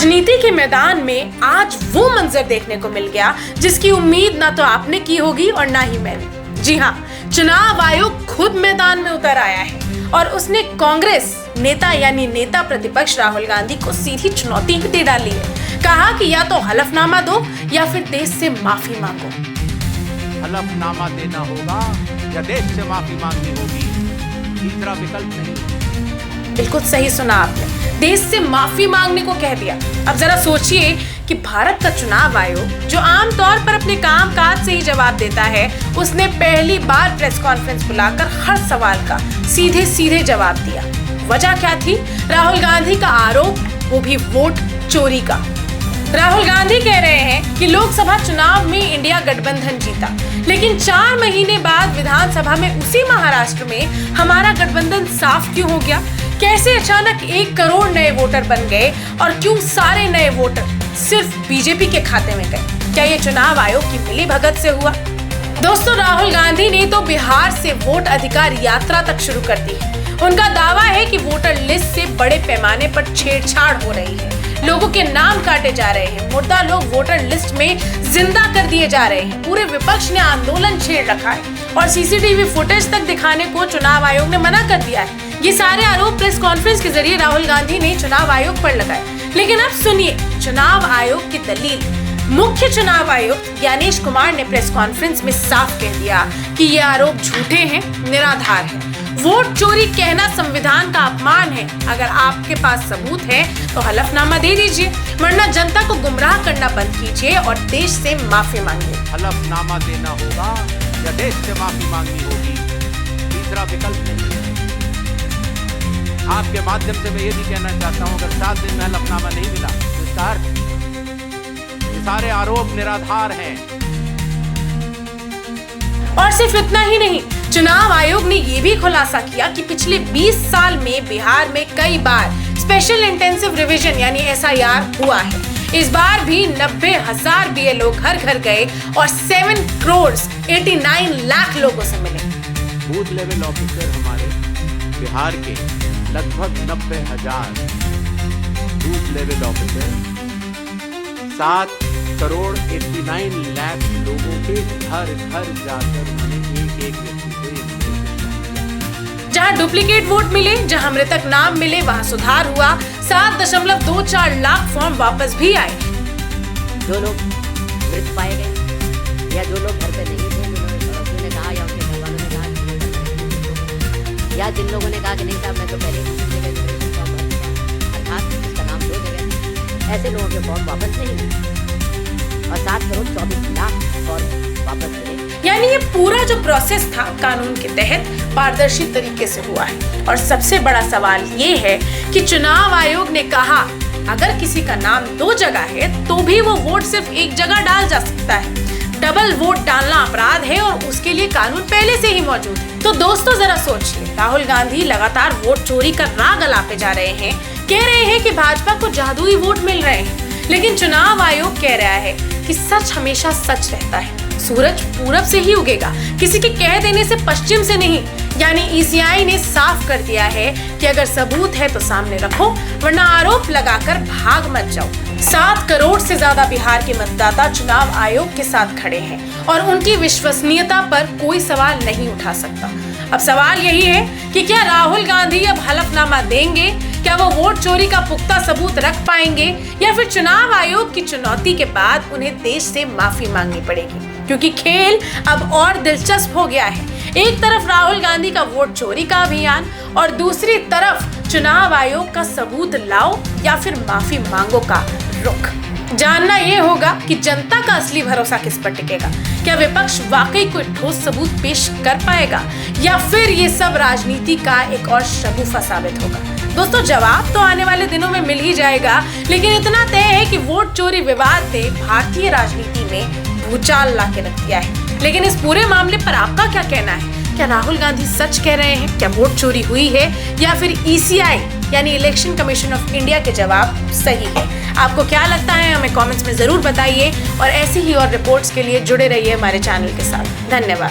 राजनीति के मैदान में आज वो मंजर देखने को मिल गया जिसकी उम्मीद ना तो आपने की होगी और ना ही मैंने। जी हाँ, चुनाव आयोग खुद मैदान में उतर आया है और उसने कांग्रेस नेता यानी नेता प्रतिपक्ष राहुल गांधी को सीधी चुनौती ही दे डाली है। कहा कि या तो हलफनामा दो या फिर देश से माफी मांगो। हलफनामा देना होगा या देश से माफी मांगनी होगी, तीसरा विकल्प नहीं। बिल्कुल सही सुना आपने, देश से माफी मांगने को कह दिया। अब जरा सोचिए कि भारत का चुनाव आयोग जो आमतौर पर अपने काम काज से ही जवाब देता है, उसने पहली बार प्रेस कॉन्फ्रेंस बुलाकर हर सवाल का सीधे सीधे जवाब दिया। वजह क्या थी? राहुल गांधी का आरोप, वो भी वोट चोरी का। राहुल गांधी कह रहे हैं कि लोकसभा चुनाव में इंडिया गठबंधन जीता, लेकिन 4 महीने बाद विधानसभा में उसी महाराष्ट्र में हमारा गठबंधन साफ क्यों हो गया? कैसे अचानक 1 करोड़ नए वोटर बन गए और क्यों सारे नए वोटर सिर्फ बीजेपी के खाते में गए? क्या ये चुनाव आयोग की मिलीभगत से हुआ? दोस्तों, राहुल गांधी ने तो बिहार से वोट अधिकार यात्रा तक शुरू कर दी है। उनका दावा है कि वोटर लिस्ट से बड़े पैमाने पर छेड़छाड़ हो रही है, लोगों के नाम काटे जा रहे हैं, मुर्दा लोग वोटर लिस्ट में जिंदा कर दिए जा रहे हैं। पूरे विपक्ष ने आंदोलन छेड़ रखा है और सीसीटीवी फुटेज तक दिखाने को चुनाव आयोग ने मना कर दिया है। ये सारे आरोप प्रेस कॉन्फ्रेंस के जरिए राहुल गांधी ने चुनाव आयोग पर लगाए। लेकिन अब सुनिए चुनाव आयोग की दलील। मुख्य चुनाव आयुक्त ज्ञानेश कुमार ने प्रेस कॉन्फ्रेंस में साफ कह दिया कि ये आरोप झूठे हैं, निराधार हैं। वोट चोरी कहना संविधान का अपमान है। अगर आपके पास सबूत है तो हलफनामा दे दीजिए, वरना जनता को गुमराह करना बंद कीजिए और देश से माफी मांगिए। हलफनामा देना होगा या देश से माफी मांगनी होगी, तीसरा विकल्प नहीं। आपके माध्यम से मैं ये भी कहना चाहता हूँ, अगर 7 दिन में हलफनामा नहीं मिला तो इसका अर्थ ये सारे आरोप निराधार हैं। और सिर्फ इतना ही नहीं, चुनाव आयोग ने ये भी खुलासा किया कि पिछले 20 साल में बिहार में कई बार स्पेशल इंटेंसिव रिवीजन यानी SIR हुआ है। इस बार भी 90,000 BLO घर घर गए और 7 करोड़ 89 लाख लोगों से मिले। बूथ लेवल ऑफिसर हमारे बिहार के लगभग 90,000 booth level officer 7 crore 89 lakh लोगों के घर घर जाकर उन्होंने एक व्यक्ति को जहां डुप्लीकेट वोट मिले, जहां मृतक नाम मिले, वहां सुधार हुआ। 7.24 लाख फॉर्म वापस भी आए। जो लोग मृत पाए गए या जो लोग घर पे नहीं थे, जिन्होंने कहा या उनके घर वालों ने कहा, या जिन लोगों ने कहा कि नहीं साहब मैं तो पहले अर्थात इसका नाम 2 जगह, ऐसे लोगों के फॉर्म वापस नहीं मिले और 7 करोड़ 24 लाख फॉर्म वापस मिले। यानी ये पूरा जो प्रोसेस था कानून के तहत पारदर्शी तरीके से हुआ है। और सबसे बड़ा सवाल ये है कि चुनाव आयोग ने कहा अगर किसी का नाम 2 जगह है तो भी वो वोट सिर्फ एक जगह डाल जा सकता है। डबल वोट डालना अपराध है और उसके लिए कानून पहले से ही मौजूद है। तो दोस्तों जरा सोचिए, राहुल गांधी लगातार वोट चोरी का राग अलापे जा रहे हैं, कह रहे हैं कि भाजपा को जादुई वोट मिल रहे हैं, लेकिन चुनाव आयोग कह रहा है कि सच हमेशा सच रहता है। सूरज पूरब से ही उगेगा, किसी के कह देने से पश्चिम से नहीं। यानी ECI ने साफ कर दिया है कि अगर सबूत है तो सामने रखो, वरना आरोप लगाकर भाग मत जाओ। 7 करोड़ से ज्यादा बिहार के मतदाता चुनाव आयोग के साथ खड़े हैं और उनकी विश्वसनीयता पर कोई सवाल नहीं उठा सकता। अब सवाल यही है कि क्या राहुल गांधी अब हलफनामा देंगे? क्या वो वोट चोरी का पुख्ता सबूत रख पाएंगे या फिर चुनाव आयोग की चुनौती के बाद उन्हें देश से माफी मांगनी पड़ेगी? क्योंकि खेल अब और दिलचस्प हो गया है। एक तरफ राहुल गांधी का वोट चोरी का अभियान और दूसरी तरफ चुनाव आयोग का सबूत लाओ या फिर माफी मांगो का रुख। जानना ये होगा कि जनता का असली भरोसा किस पर टिकेगा। क्या विपक्ष वाकई कोई ठोस सबूत पेश कर पाएगा या फिर ये सब राजनीति का एक और शगुफा साबित होगा? दोस्तों, जवाब तो आने वाले दिनों में मिल ही जाएगा, लेकिन इतना तय है कि वोट चोरी विवाद ने भारतीय राजनीति में भूचाल ला के रख दिया है। लेकिन इस पूरे मामले पर आपका क्या कहना है? क्या राहुल गांधी सच कह रहे हैं? क्या वोट चोरी हुई है या फिर ECI यानी इलेक्शन कमीशन ऑफ इंडिया के जवाब सही है? आपको क्या लगता है हमें कमेंट्स में जरूर बताइए और ऐसी ही और रिपोर्ट्स के लिए जुड़े रहिए हमारे चैनल के साथ। धन्यवाद।